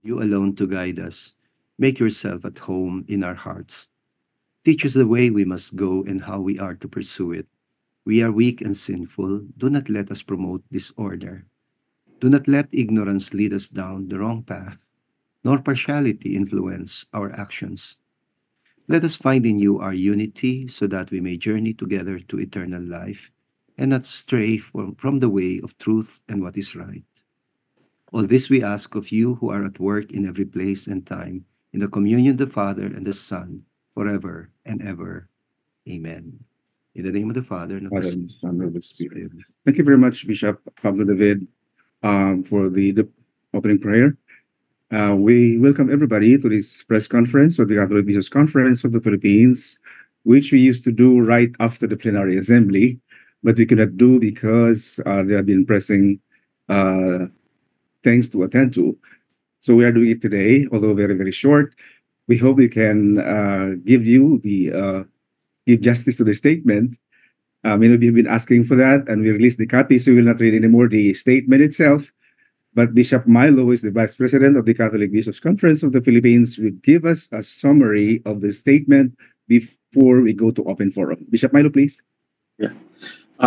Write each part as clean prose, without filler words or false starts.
you alone to guide us. Make yourself at home in our hearts. Teach us the way we must go and how we are to pursue it. We are weak and sinful. Do not let us promote disorder. Do not let ignorance lead us down the wrong path, nor partiality influence our actions. Let us find in you our unity so that we may journey together to eternal life and not stray from the way of truth and what is right. All this we ask of you who are at work in every place and time, in the communion of the Father and the Son, forever and ever. Amen. In the name of the Father, and of the Father, Son, and Son, and of the Spirit. Spirit. Thank you very much, Bishop Pablo David, for the opening prayer. We welcome everybody to this press conference of the Catholic Bishops' Conference of the Philippines, which we used to do right after the plenary assembly, but we could not do because there have been pressing uh, things to attend to. So we are doing it today, although very, very short. We hope we can give justice to the statement. Many of you have been asking for that, and we released the copy, so we will not read anymore the statement itself. But Bishop Milo, who is the Vice President of the Catholic Bishops' Conference of the Philippines, will give us a summary of the statement before we go to open forum. Bishop Milo, please. Yeah.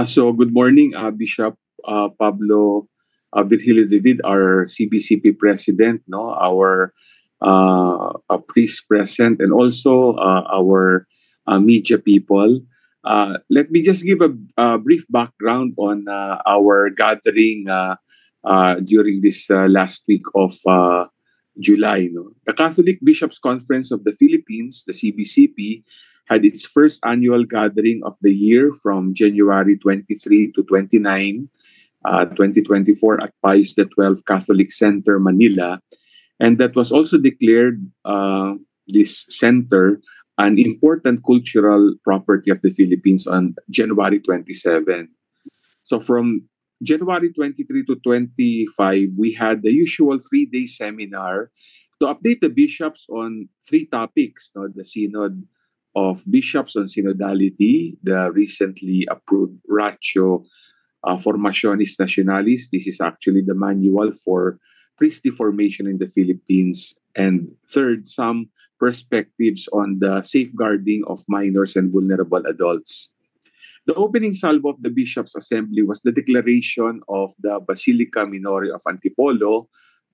So good morning, Bishop Pablo Virgilio David, our CBCP president, no, our priest present, and also our media people. Let me just give a brief background on our gathering during this last week of July. No? The Catholic Bishops' Conference of the Philippines, the CBCP, had its first annual gathering of the year from January 23 to 29, 2024 at Pius XII Catholic Center, Manila. And that was also declared, this center, an important cultural property of the Philippines on January 27. So from January 23 to 25, we had the usual 3-day seminar to update the bishops on 3 topics, no? The Synod of Bishops on Synodality, the recently approved Ratio Formationis Nationalis. This is actually the manual for priestly formation in the Philippines. And third, some perspectives on the safeguarding of minors and vulnerable adults. The opening salvo of the Bishops' Assembly was the declaration of the Basilica Minore of Antipolo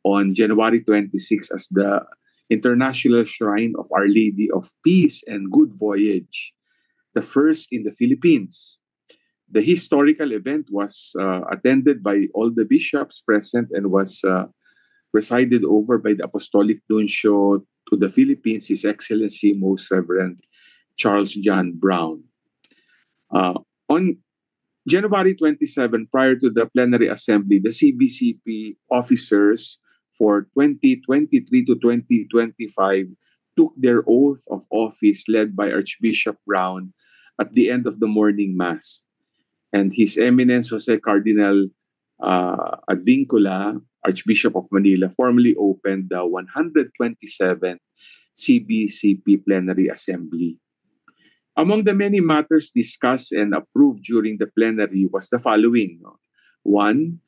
on January 26 as the International Shrine of Our Lady of Peace and Good Voyage, the first in the Philippines. The historical event was attended by all the bishops present and was presided over by the Apostolic Nuncio to the Philippines, His Excellency Most Reverend Charles John Brown. On January 27, prior to the plenary assembly, the CBCP officers for 2023 to 2025 took their oath of office led by Archbishop Brown at the end of the morning mass. And His Eminence Jose Cardinal Advincula, Archbishop of Manila, formally opened the 127th CBCP Plenary Assembly. Among the many matters discussed and approved during the plenary was the following. No? 1,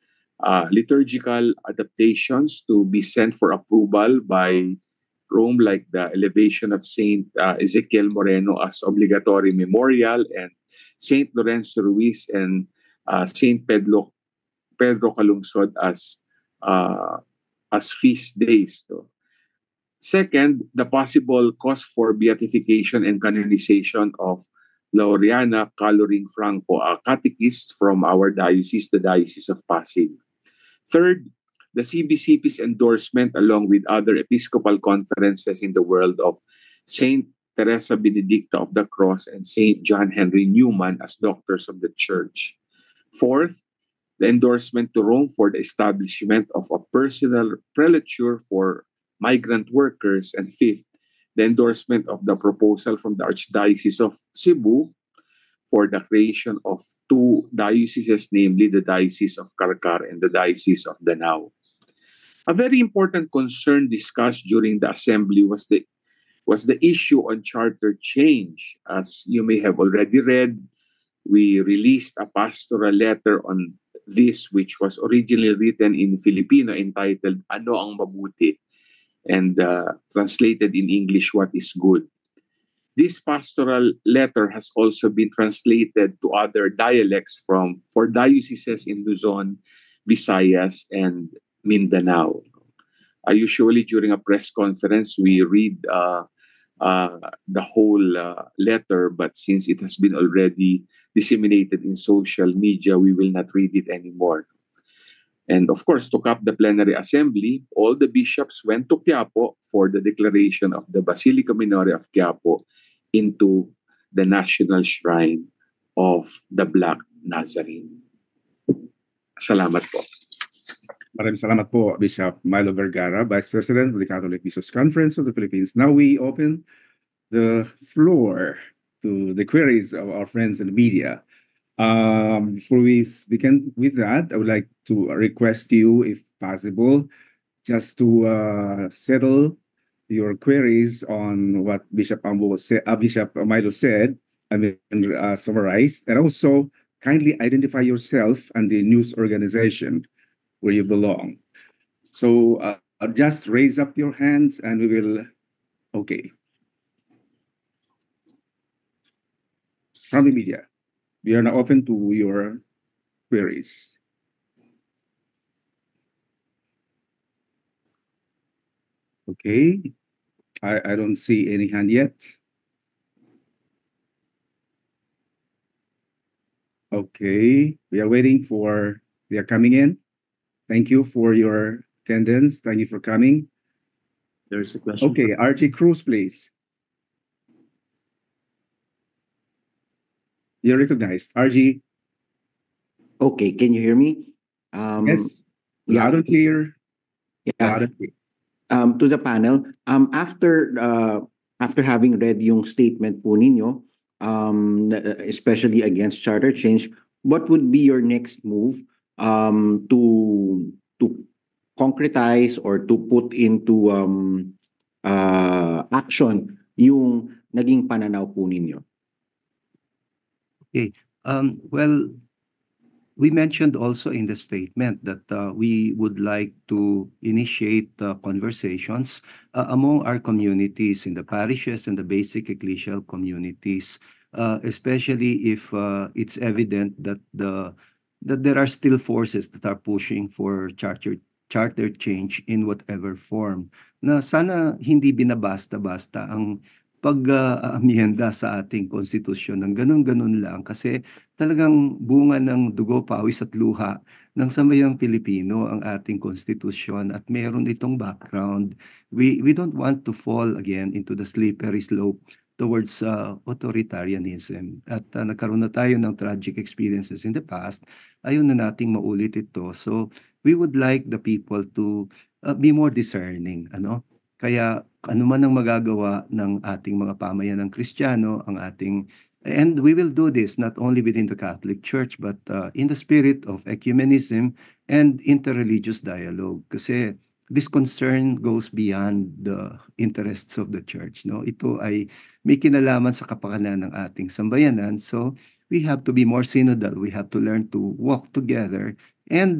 liturgical adaptations to be sent for approval by Rome, like the elevation of Saint Ezekiel Moreno as obligatory memorial, and Saint Lorenzo Ruiz and Saint Pedro Calungsod as feast days. No? Second, the possible cause for beatification and canonization of Laureana Caloring Franco, a catechist from our diocese, the Diocese of Pasig. Third, the CBCP's endorsement, along with other episcopal conferences in the world, of Saint Teresa Benedicta of the Cross and Saint John Henry Newman as doctors of the Church. Fourth, the endorsement to Rome for the establishment of a personal prelature for migrant workers. And fifth, the endorsement of the proposal from the Archdiocese of Cebu for the creation of 2 dioceses, namely the Diocese of Carcar and the Diocese of Danao. A very important concern discussed during the assembly was the issue on charter change. As you may have already read, we released a pastoral letter on this, which was originally written in Filipino entitled Ano ang Mabuti? and translated in English, What is Good. This pastoral letter has also been translated to other dialects for dioceses in Luzon, Visayas, and Mindanao. Usually during a press conference, we read the whole letter, but since it has been already disseminated in social media, we will not read it anymore. And of course, to cap the plenary assembly, all the bishops went to Quiapo for the declaration of the Basilica Minore of Quiapo into the national shrine of the Black Nazarene. Salamat po. Maraming salamat po, Bishop Milo Vergara, Vice President of the Catholic Bishops' Conference of the Philippines. Now we open the floor to the queries of our friends in the media. Before we begin with that, I would like to request you, if possible, just to settle your queries on what Bishop Bishop Milo said, summarized, and also kindly identify yourself and the news organization where you belong. So just raise up your hands and we will, okay. From the media, we are now open to your queries. Okay, I don't see any hand yet. Okay, we are waiting for, they are coming in. Thank you for your attendance. Thank you for coming. There's a question. Okay, RG Cruz, please. You're recognized. RG, Okay, can you hear me? yes, yeah. loud and clear. Yeah. Loud and clear. To the panel, after having read yung statement po ninyo, especially against charter change, what would be your next move to concretize or to put into action yung naging pananaw po ninyo? Well, we mentioned also in the statement that we would like to initiate conversations among our communities in the parishes and the basic ecclesial communities, especially if it's evident that there are still forces that are pushing for charter change in whatever form. Na sana hindi binabasta-basta ang pag-aamyenda sa ating konstitusyon ng ganun-ganun lang kasi talagang bunga ng dugo, pawis at luha ng sambayang Pilipino ang ating konstitusyon at meron itong background. We don't want to fall again into the slippery slope towards authoritarianism. At nagkaroon na tayo ng tragic experiences in the past, ayaw na nating maulit ito. So we would like the people to be more discerning, ano? Kaya ano man ang magagawa ng ating mga pamayanang Kristiyano, and we will do this not only within the Catholic Church but in the spirit of ecumenism and interreligious dialogue. Kasi this concern goes beyond the interests of the Church. No? Ito ay may kinalaman sa kapakanan ng ating sambayanan. So we have to be more synodal. We have to learn to walk together and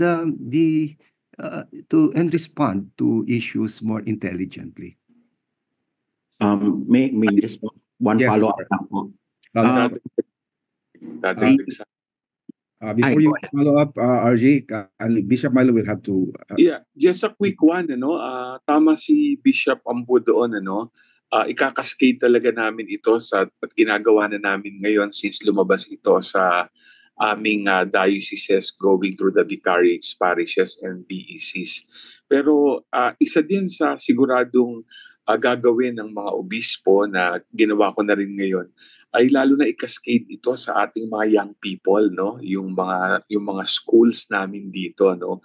and respond to issues more intelligently. May just one Yes, follow-up sir. lang po. Before you follow up, RJ, Bishop Milo will have to. Yeah, just a quick one, tama si Bishop Ambo doon, ikakascade talaga namin ito at ginagawa na namin ngayon since lumabas ito sa aming dioceses going through the vicariates, parishes, and BECs. Pero isa din sa siguradong gagawin ng mga obispo na ginawa ko na rin ngayon ay lalo na i-cascade ito sa ating mga young people, no? Yung mga schools namin dito, no?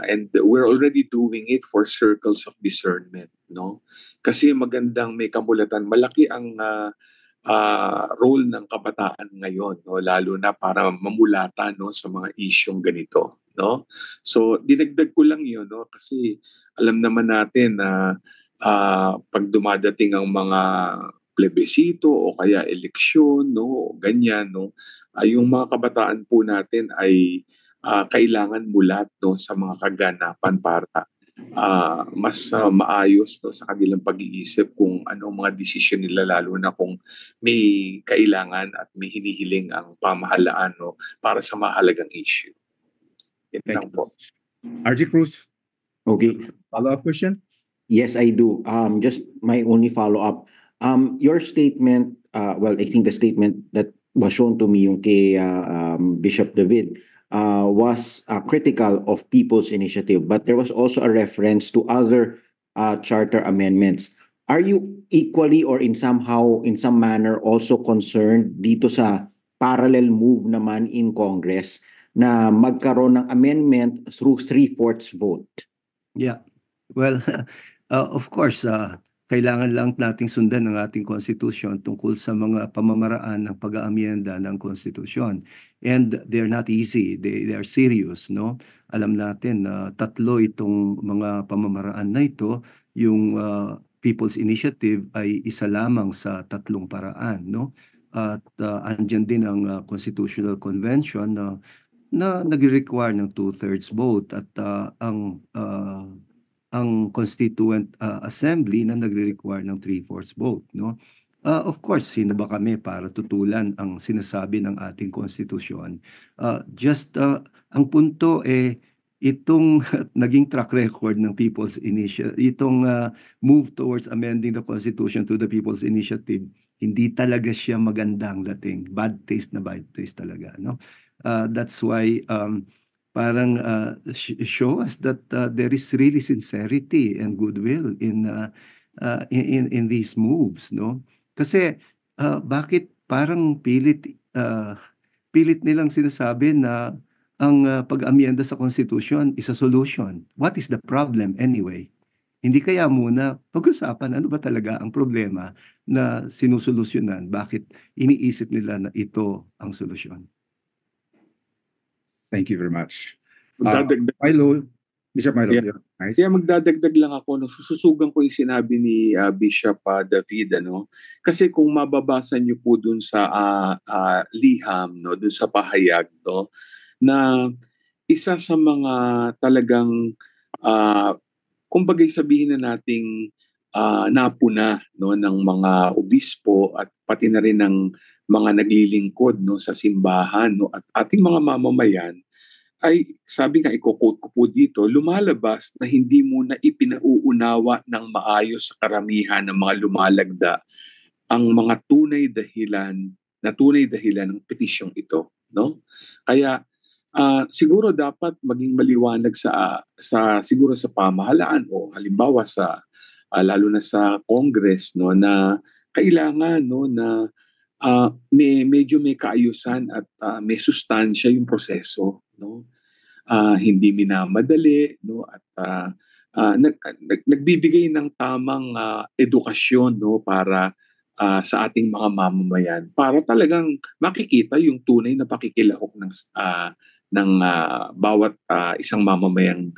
And we're already doing it for circles of discernment, no? Kasi magandang may kamulatan, malaki ang role ng kabataan ngayon, no? Lalo na para mamulatan, no, sa mga isyong ganito, no? So dinagdag ko lang 'yun, no, kasi alam naman natin na pag dumadating ang mga plebisito o kaya eleksyon, no, ganyan, no, yung mga kabataan po natin ay kailangan mulat, no, sa mga kaganapan para mas maayos, no, sa kanilang pag-iisip kung ano ang mga desisyon nila, lalo na kung may kailangan at may hinihiling ang pamahalaan, no, para sa mahalagang issue. Yan Thank lang you. po. RG Cruz, Okay. follow-up question? Yes, I do. Just my only follow-up. Your statement, well, I think the statement that was shown to me yung kay Bishop David was critical of People's Initiative, but there was also a reference to other charter amendments. Are you equally or in some manner also concerned dito sa parallel move naman in Congress na magkaroon ng amendment through 3/4 vote? Yeah. Well, of course, kailangan lang nating sundan ang ating konstitusyon tungkol sa mga pamamaraan ng pag-aamyenda ng konstitusyon. And they're not easy. They are serious, no? Alam natin na tatlo itong mga pamamaraan na ito. Yung People's Initiative ay isa lamang sa tatlong paraan, no? At andyan din ang Constitutional Convention na nag-require ng 2/3 vote at ang Constituent Assembly na nagre-require ng 3/4 vote, no? Of course, sino ba kami para tutulan ang sinasabi ng ating konstitusyon? Ang punto itong naging track record ng People's Initiative, itong move towards amending the Constitution to the People's Initiative, hindi talaga siya magandang dating. Bad taste talaga, no? That's why parang show us that there is really sincerity and goodwill in these moves, no? Kasi bakit parang pilit nilang sinasabi na ang pag-amyenda sa Constitution is a solution. What is the problem anyway? Hindi kaya muna pag-usapan ano ba talaga ang problema na sinusolusyonan? Bakit iniisip nila na ito ang solusyon? Thank you very much. Magdadagdag, Bishop Milo, Yeah. you're nice. kaya magdadagdag lang ako, no, sususugan ko yung sinabi ni Bishop David, ano, kasi kung mababasa niyo po dun sa liham, no, dun sa pahayag, no, na isa sa mga talagang kumbaga sabihin na nating napuna, no, ng mga obispo at pati na rin ng mga naglilingkod, no, sa simbahan, no, at ating mga mamamayan, ay sabi nga, i-quote ko po dito, lumalabas na hindi muna ipinauunawa ng maayos sa karamihan ng mga lumalagda ang mga tunay dahilan ng petisyong ito, no? Kaya siguro dapat maging maliwanag siguro sa pamahalaan o halimbawa sa lalo na sa Congress, no, na kailangan, no, na medyo may kaayusan at may sustansya yung proseso, no? Hindi minamadali, no, at nagbibigay ng tamang edukasyon, no, para sa ating mga mamamayan para talagang makikita yung tunay na pakikilahok ng bawat isang mamamayan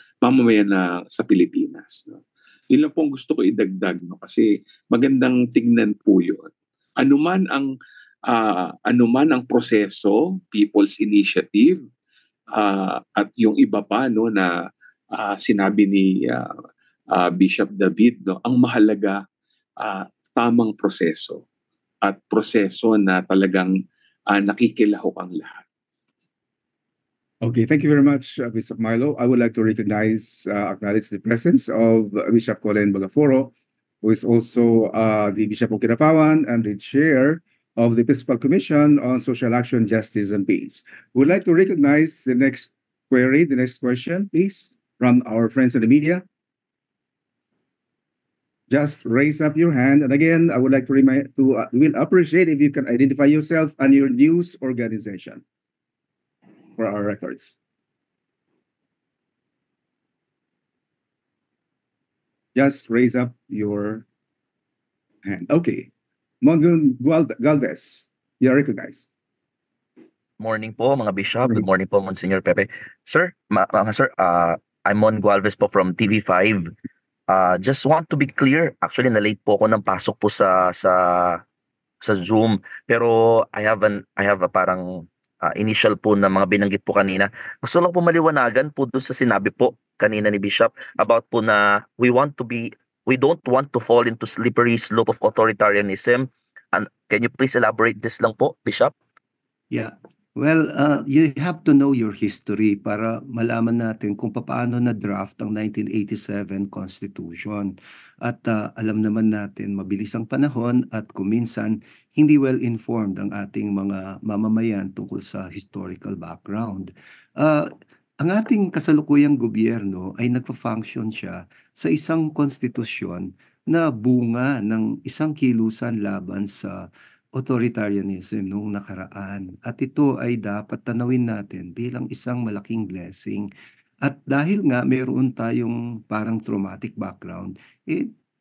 na sa Pilipinas, no. Yun lang pong gusto ko idagdag, no, kasi magandang tignan po yun. Anuman ang proseso, People's Initiative, at yung iba pa, no, na sinabi ni Bishop David, no, ang mahalaga tamang proseso at proseso na talagang nakikilahok ang lahat. Okay, thank you very much, Bishop Milo. I would like to acknowledge the presence of Bishop Colin Bagaforo, who is also the Bishop of Kinapawan and the chair of the Episcopal Commission on Social Action, Justice, and Peace. We'd like to recognize the next question, please, from our friends in the media. Just raise up your hand. And again, I would like to we'll appreciate if you can identify yourself and your news organization for our records. Just raise up your hand. Okay. Mongun Galvez, you are recognized. Morning po mga bishop. Good morning po Monsignor Pepe. Sir, sir, I'm Mon Gualvez po from TV5. Just want to be clear, actually na-late po ako ng pasok po sa Zoom, pero I have a parang initial po na mga binanggit po kanina. Gusto lang po maliwanagan po doon sa sinabi po kanina ni Bishop about po na we don't want to fall into slippery slope of authoritarianism. And can you please elaborate this lang po, Bishop? Yeah. Well, you have to know your history para malaman natin kung paano na-draft ang 1987 Constitution. At alam naman natin, mabilis ang panahon at kuminsan hindi well-informed ang ating mga mamamayan tungkol sa historical background. Ang ating kasalukuyang gobyerno ay nagpa-function siya sa isang konstitusyon na bunga ng isang kilusan laban sa authoritarianism noong nakaraan. At ito ay dapat tanawin natin bilang isang malaking blessing. At dahil nga mayroon tayong parang traumatic background,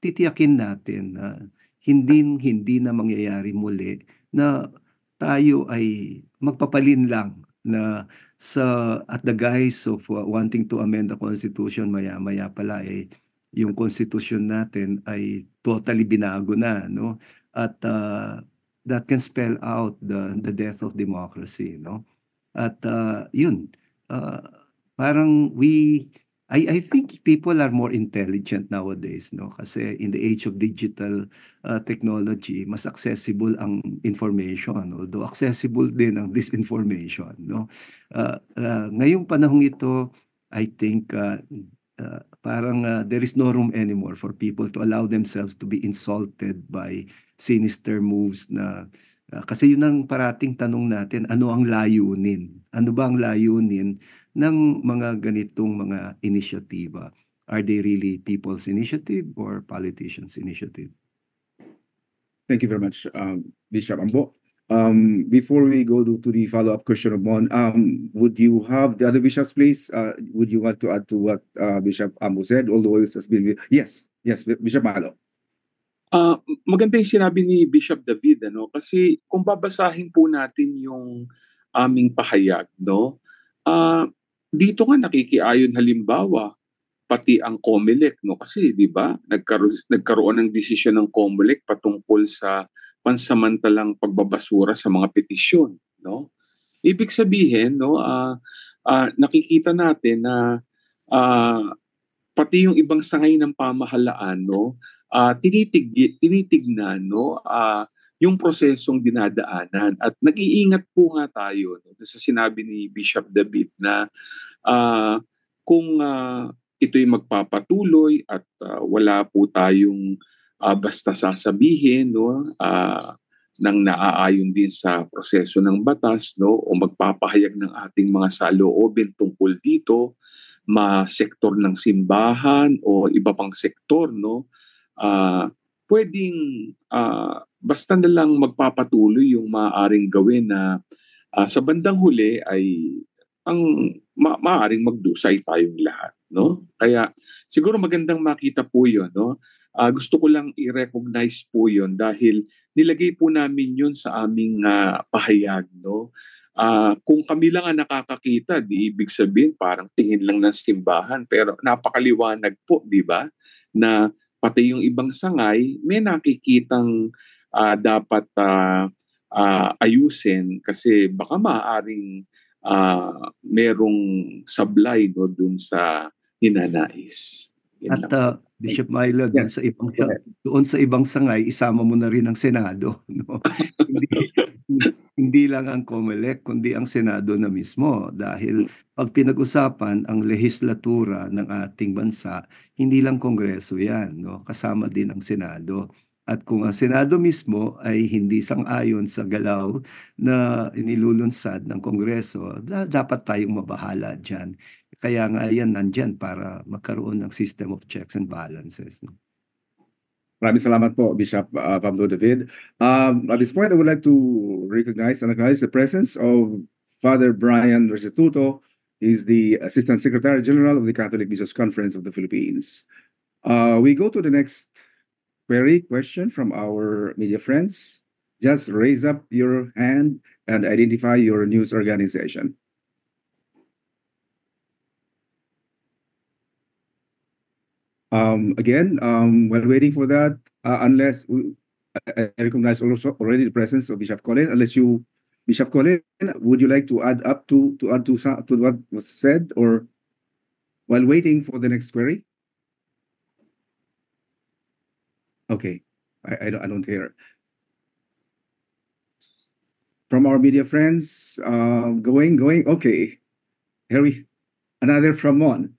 titiyakin natin na hindi na mangyayari muli na tayo ay magpapalin lang na at the guise of wanting to amend the Constitution, maya-maya pala yung Constitution natin ay totally binago na, no? At that can spell out the death of democracy, no? At yun, parang I think people are more intelligent nowadays, no? Kasi in the age of digital technology, mas accessible ang information, although accessible din ang disinformation, no? Ngayong panahong ito, I think parang there is no room anymore for people to allow themselves to be insulted by sinister moves na kasi yun ang parating tanong natin, ano ang layunin? Ano ba ang layunin ng mga ganitong mga inisyatiba? Are they really people's initiative or politicians' initiative? Thank you very much, Bishop Ambo. Before we go to the follow-up question of Mon, would you have the other bishops, please? Would you want to add to what Bishop Ambo said? Although it has been, yes, Bishop Malo. Maganda yung sinabi ni Bishop David, ano? Kasi kung babasahin po natin yung aming pahayag, no? Dito nga nakikiayon halimbawa pati ang COMELEC, no? Kasi 'di ba, nagkaroon ng desisyon ng COMELEC patungkol sa pansamantalang pagbabasura sa mga petisyon, no? Ibig sabihin, no, nakikita natin na pati yung ibang sangay ng pamahalaan, no, tinitignan, no, yung prosesong dinadaanan at nag-iingat po nga tayo, no, sa sinabi ni Bishop David na kung ito'y magpapatuloy at wala po tayong basta sasabihin, no, nang naaayon din sa proseso ng batas, no, o magpapahayag ng ating mga saloobin tungkol dito, sektor ng simbahan o iba pang sektor, no, pwedeng basta na lang magpapatuloy yung maaaring gawin na sa bandang huli ay ang maaaring magdusay tayong lahat, no? Kaya siguro magandang makita po 'yon, no? Gusto ko lang i-recognize po 'yon dahil nilagay po namin 'yon sa aming pahayag, no? Kung kami lang ang nakakakita, di ibig sabihin parang tingin lang ng simbahan, pero napakaliwanag po, di ba? Na pati yung ibang sangay may nakikitang dapat ayusin kasi baka maaaring merong sablay, no, dun sa hinanais. Yan At lang. Bishop Milo, Yes, doon sa ibang sangay, isama mo na rin ang Senado, no? Hindi lang ang COMELEC, kundi ang Senado na mismo. Dahil pag pinag-usapan ang lehislatura ng ating bansa, hindi lang Kongreso yan, no? Kasama din ang Senado. At kung ang Senado mismo ay hindi sang-ayon sa galaw na inilulunsad ng Kongreso, dapat tayong mabahala dyan. Kaya nga yan nandyan para magkaroon ng system of checks and balances, no? Maraming salamat po, Bishop Pablo David. At this point, I would like to recognize and acknowledge the presence of Father Brian Restituto. He's the Assistant Secretary General of the Catholic Bishops' Conference of the Philippines. We go to the next question from our media friends. Just raise up your hand and identify your news organization. Again, while waiting for that, I recognize also already the presence of Bishop Colin, unless you Bishop Colin, would you like to add to what was said, or while waiting for the next query? Okay, I don't hear. From our media friends, going. Okay, Harry, another from Mon.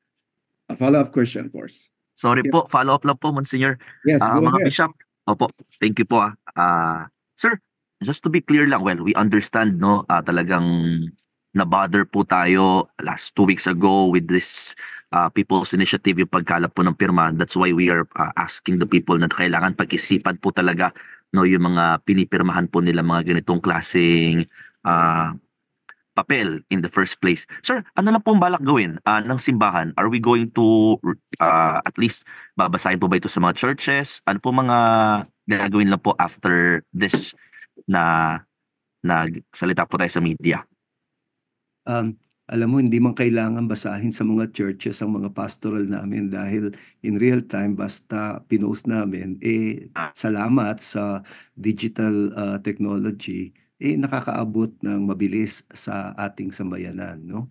A follow-up question, of course. Sorry po, follow up lang po, Monsignor. Yes, go Mga ahead. bishop, opo, thank you po. Sir, just to be clear lang, well, we understand, no, talagang na-bother po tayo last 2 weeks ago with this People's Initiative, yung pagkalap po ng pirma. That's why we are asking the people na kailangan pag-isipan po talaga, no, yung mga pinipirmahan po nila mga ganitong klaseng papel in the first place. Sir, ano lang pong balak gawin ng simbahan? Are we going to at least babasahin po ba ito sa mga churches? Ano po mga gagawin lang po after this na nagsalita po tayo sa media? Alam mo, hindi man kailangan basahin sa mga churches ang mga pastoral namin dahil in real time, basta pinost namin, salamat sa digital technology, nakakaabot ng mabilis sa ating sambayanan, no?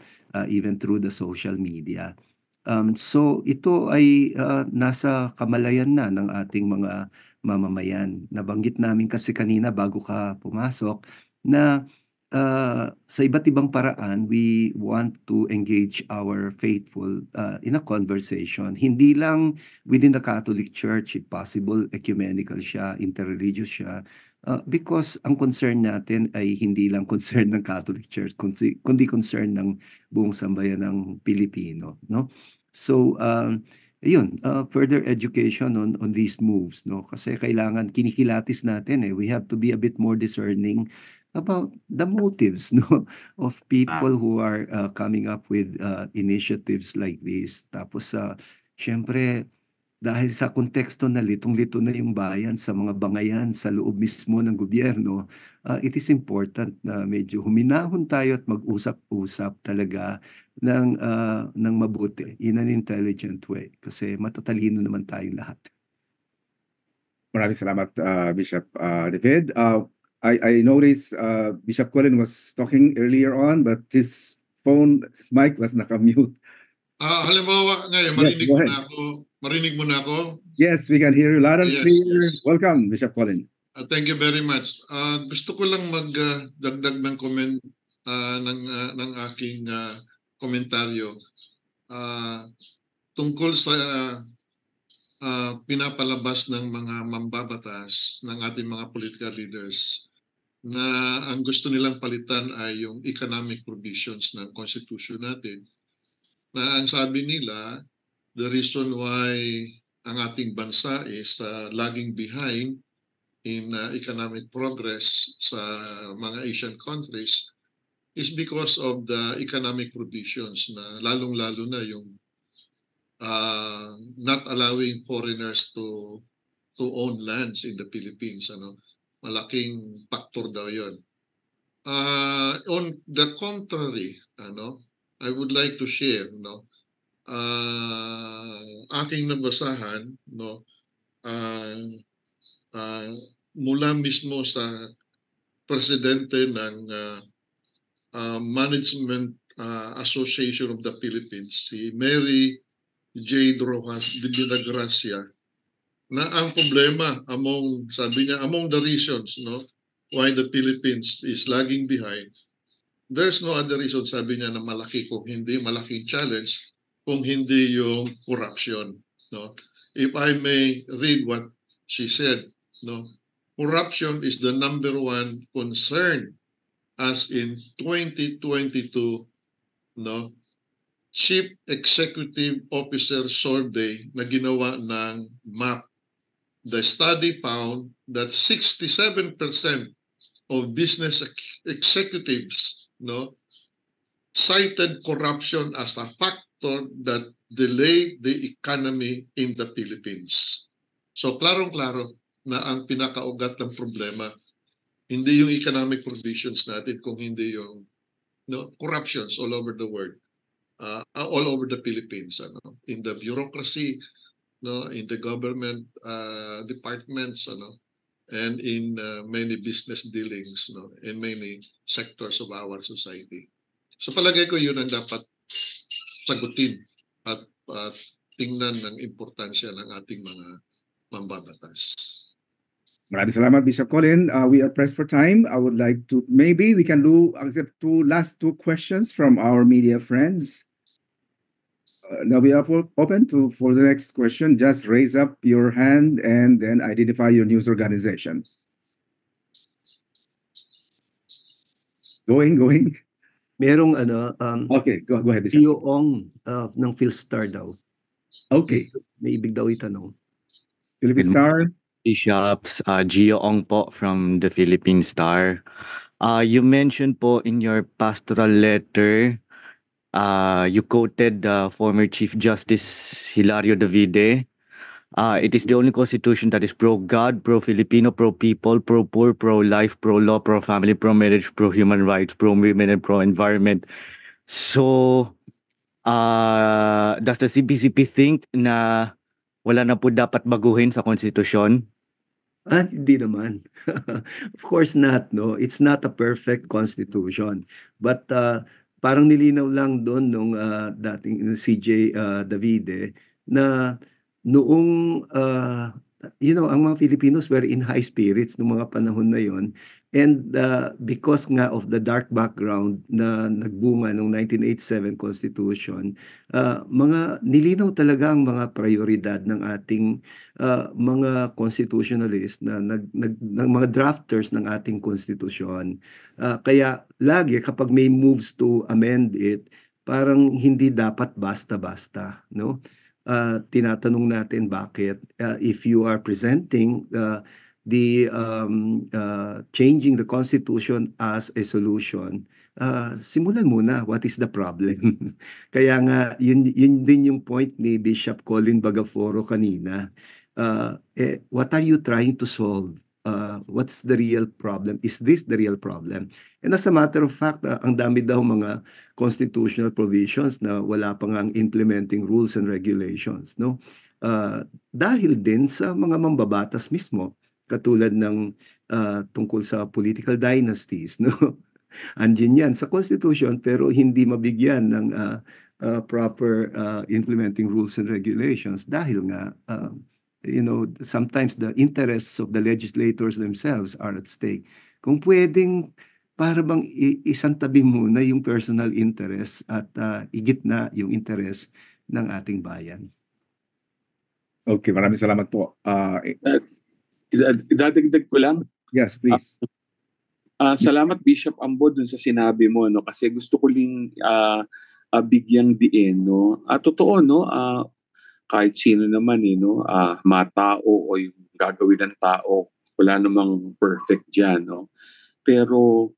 Even through the social media. So ito ay nasa kamalayan na ng ating mga mamamayan. Nabanggit namin kasi kanina bago ka pumasok na sa iba't ibang paraan, we want to engage our faithful in a conversation. Hindi lang within the Catholic Church, if possible, ecumenical siya, interreligious siya. Because ang concern natin ay hindi lang concern ng Catholic Church, kundi concern ng buong sambayan ng Pilipino, no? So, ayun, further education on these moves, no? Kasi kailangan kinikilatis natin we have to be a bit more discerning about the motives, no, of people who are coming up with initiatives like this. Tapos syempre dahil sa konteksto na litong-lito na yung bayan sa mga bangayan sa loob mismo ng gobyerno, it is important na medyo huminahon tayo at mag-usap-usap talaga ng mabuti in an intelligent way kasi matatalino naman tayong lahat. Maraming salamat, Bishop David. I noticed Bishop Colin was talking earlier on, but his mic was naka-mute. Halimbawa ngayon, Yes, go ahead. marinig mo na ako? Yes, we can hear you loud and Yes, clear. yes. Welcome, Bishop Colin. Thank you very much. Gusto ko lang magdagdag ng comment ng aking komentaryo tungkol sa pinapalabas ng mga mambabatas ng ating mga political leaders na ang gusto nilang palitan ay yung economic provisions ng Constitution natin. Na ang sabi nila, the reason why ang ating bansa is lagging behind in economic progress sa mga Asian countries is because of the economic provisions na lalong-lalo na yung not allowing foreigners to own lands in the Philippines. Malaking factor daw yun. On the contrary, I would like to share, aking nabasahan, mula mismo sa presidente ng Management Association of the Philippines, si Mary J. Rojas de Villagracia, na ang problema sabi niya, among the reasons, why the Philippines is lagging behind, there's no other reason, sabi niya, na malaking challenge kung hindi yung corruption. If I may read what she said, corruption is the number one concern as in 2022, Chief Executive Officer survey na ginawa ng MAP. The study found that 67% of business executives cited corruption as a factor that delayed the economy in the Philippines. So klarong-klaro na ang pinakaugat ng problema hindi yung economic provisions natin, kung hindi yung corruptions all over the world, all over the Philippines, in the bureaucracy, in the government departments, and in many business dealings, no, in many sectors of our society. So palagay ko yun ang dapat sagutin at tingnan ng importansya ng ating mga mambabatas. Maraming salamat, Bishop Colin. We are pressed for time. I would like to, maybe we can accept last two questions from our media friends. Now we are open for the next question. Just raise up your hand and then identify your news organization. Going. Merong Okay, go ahead, Bishop. Gio Ong ng Philstar daw. Okay, May ibig daw itanong. Philippine Star. Bishops, Gio Ong po from the Philippine Star. You mentioned po in your pastoral letter, you quoted former Chief Justice Hilario Davide. It is the only constitution that is pro-God, pro-Filipino, pro-people, pro-poor, pro-life, pro-law, pro-family, pro-marriage, pro-human rights, pro-women, and pro-environment. So, does the CPCP think na wala na po dapat baguhin sa konstitusyon? Hindi naman. Of course not, no? It's not a perfect constitution. But parang nilinaw lang doon nung dating CJ Davide na noong ang mga Filipinos were in high spirits noong mga panahon na yon. And because nga of the dark background na nagbunga ng 1987 Constitution, nilinaw talaga ang mga prioridad ng ating mga constitutionalists ng mga drafters ng ating konstitusyon. Kaya lagi kapag may moves to amend it, parang hindi dapat basta-basta, no? Tinatanong natin bakit if you are presenting changing the constitution as a solution, simulan muna what is the problem. Kaya nga yun din yung point ni Bishop Colin Bagaforo kanina. What are you trying to solve? What's the real problem? Is this the real problem? And as a matter of fact, ang dami daw mga constitutional provisions na wala pa nga ang implementing rules and regulations, no? Dahil din sa mga mambabatas mismo, katulad ng tungkol sa political dynasties, no? Andiyan yan sa constitution pero hindi mabigyan ng proper implementing rules and regulations dahil nga sometimes the interests of the legislators themselves are at stake. Kung pwedeng para bang isantabi muna yung personal interest at igitna yung interest ng ating bayan. Okay, maraming salamat po. Idadagdag ko lang. Yes, please. Salamat Bishop Ambo dun sa sinabi mo, no, kasi gusto ko ling bigyang diin, no. Totoo, no, kahit sino naman no, matao o yung gagawin ng tao, wala namang perfect diyan, no. Pero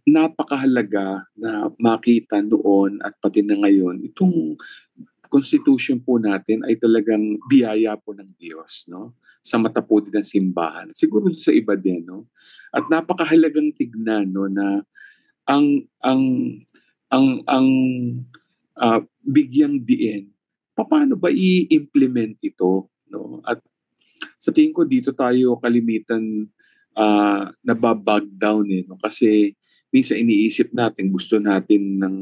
napakahalaga na makita noon at pati na ngayon itong constitution po natin ay talagang biyaya po ng Diyos, no, sa mata po din ng simbahan. Siguro sa iba din, no. At napakahalagang tignan, no, na ang bigyang diin, paano ba i-implement ito, no? At sa tingin ko dito tayo kalimitan nababag down, no, kasi minsan iniisip natin gusto natin ng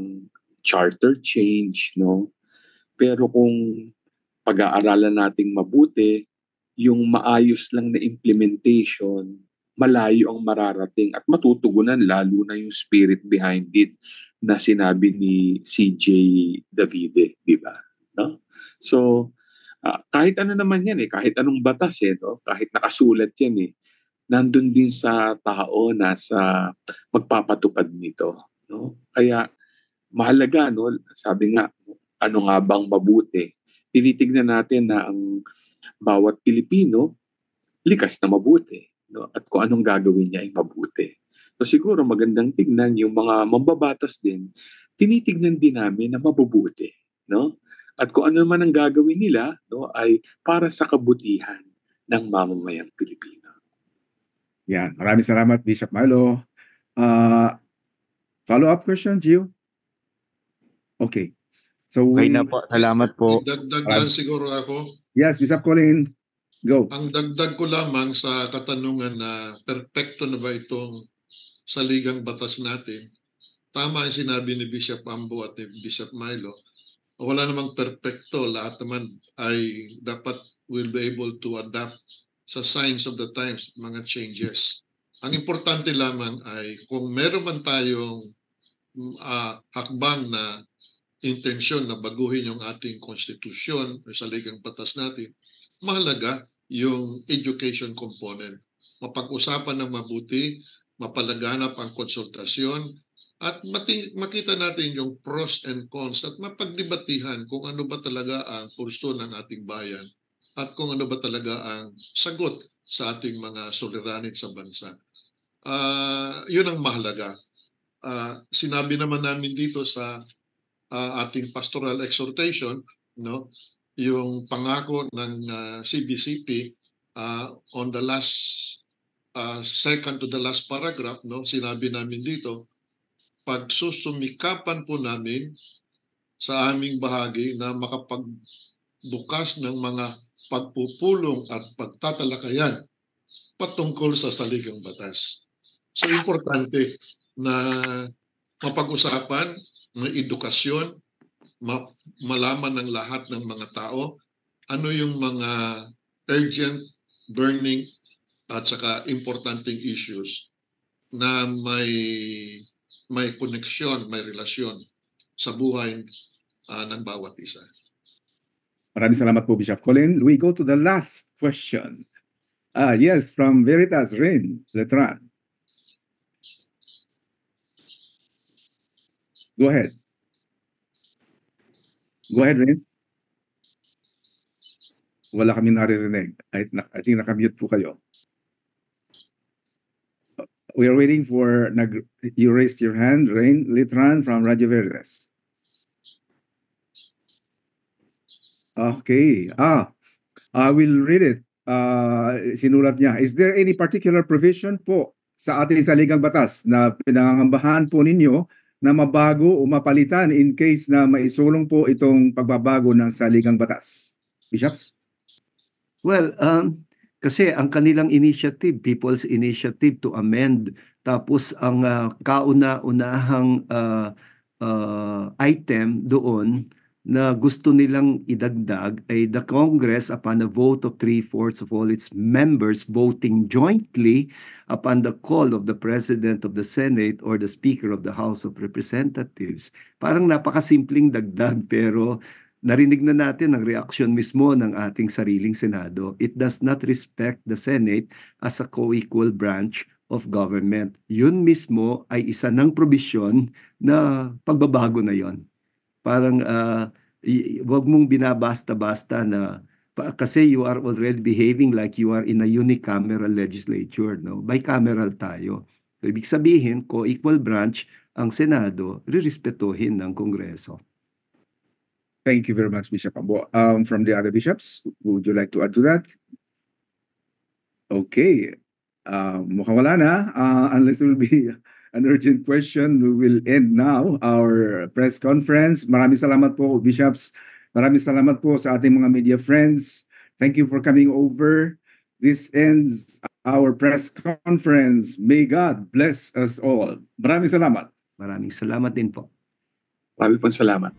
charter change, no. Pero kung pag-aaralan nating mabuti, yung maayos lang na implementation, malayo ang mararating at matutugunan lalo na yung spirit behind it na sinabi ni CJ Davide, di ba? No? So, kahit ano naman yan kahit anong batas no? Kahit nakasulat yan nandun din sa tao na sa magpapatupad nito. No? Kaya mahalaga, no? Sabi nga, ano nga bang mabuti? Tinitignan natin na ang bawat Pilipino likas na mabuti, no? At kung anong gagawin niya ay mabuti. So siguro magandang tignan yung mga mambabatas din, tinitignan din namin na mabubuti, no? At kung ano man ang gagawin nila, no, ay para sa kabutihan ng mamamayang Pilipino. Yan, maraming salamat Bishop Milo. Follow-up question, Gio? Okay. So Okay na po, salamat po. Dagdag lang siguro ako. Yes, Bishop Colin. Go. Ang dagdag ko lamang sa katanungan na perpekto na ba itong saligang batas natin, tama ang sinabi ni Bishop Ambo at ni Bishop Milo. Wala namang perpekto, lahat naman ay dapat will be able to adapt sa signs of the times, mga changes. Ang importante lamang ay kung meron man tayong hakbang na intensyon na baguhin yung ating konstitusyon o saligang batas natin, mahalaga yung education component. Mapag-usapan ng mabuti, mapalaganap ang konsultasyon, at makita natin yung pros and cons at mapagdebatihan kung ano ba talaga ang pulso ng ating bayan at kung ano ba talaga ang sagot sa ating mga suliranin sa bansa. Yun ang mahalaga. Sinabi naman namin dito sa ating pastoral exhortation, no, yung pangako ng CBCP on the last second to the last paragraph, no, sinabi namin dito, pagsusumikapan po namin sa aming bahagi na makapagbukas ng mga pagpupulong at pagtatalakayan patungkol sa saligang batas. So importante na mapag-usapan, may edukasyon, malaman ng lahat ng mga tao ano yung mga urgent, burning at saka importanteng issues na may koneksyon, may relasyon sa buhay ng bawat isa. Maraming salamat po, Bishop Colin. We go to the last question. Yes, from Veritas, Rain Letran. Go ahead. Go ahead, Rain. Wala kami naririnig. I think nakamute po kayo. We are waiting for, you raised your hand, Rain Letran from Radio Veritas. Okay. I will read it. Sinulat niya. Is there any particular provision po sa ating saligang batas na pinangangambahan po ninyo na mabago o mapalitan in case na maisulong po itong pagbabago ng saligang batas? Bishops? Well, kasi ang kanilang initiative, people's initiative to amend, tapos ang kauna-unahang item doon na gusto nilang idagdag ay the Congress upon a vote of 3/4 of all its members voting jointly upon the call of the President of the Senate or the Speaker of the House of Representatives. Parang napakasimpleng dagdag pero narinig na natin ang reaksyon mismo ng ating sariling Senado. It does not respect the Senate as a co-equal branch of government. Yun mismo ay isa ng probisyon na pagbabago na yon. Parang wag mong binabasta-basta na kasi you are already behaving like you are in a unicameral legislature, no? Bicameral tayo. So, ibig sabihin, co-equal branch ang Senado, rirespetuhin ng Kongreso. Thank you very much, Bishop Ambo. From the other bishops, would you like to add to that? Okay. Mukhang wala na. Unless there will be an urgent question, we will end now our press conference. Maraming salamat po, bishops. Maraming salamat po sa ating mga media friends. Thank you for coming over. This ends our press conference. May God bless us all. Maraming salamat. Maraming salamat din po. Maraming salamat.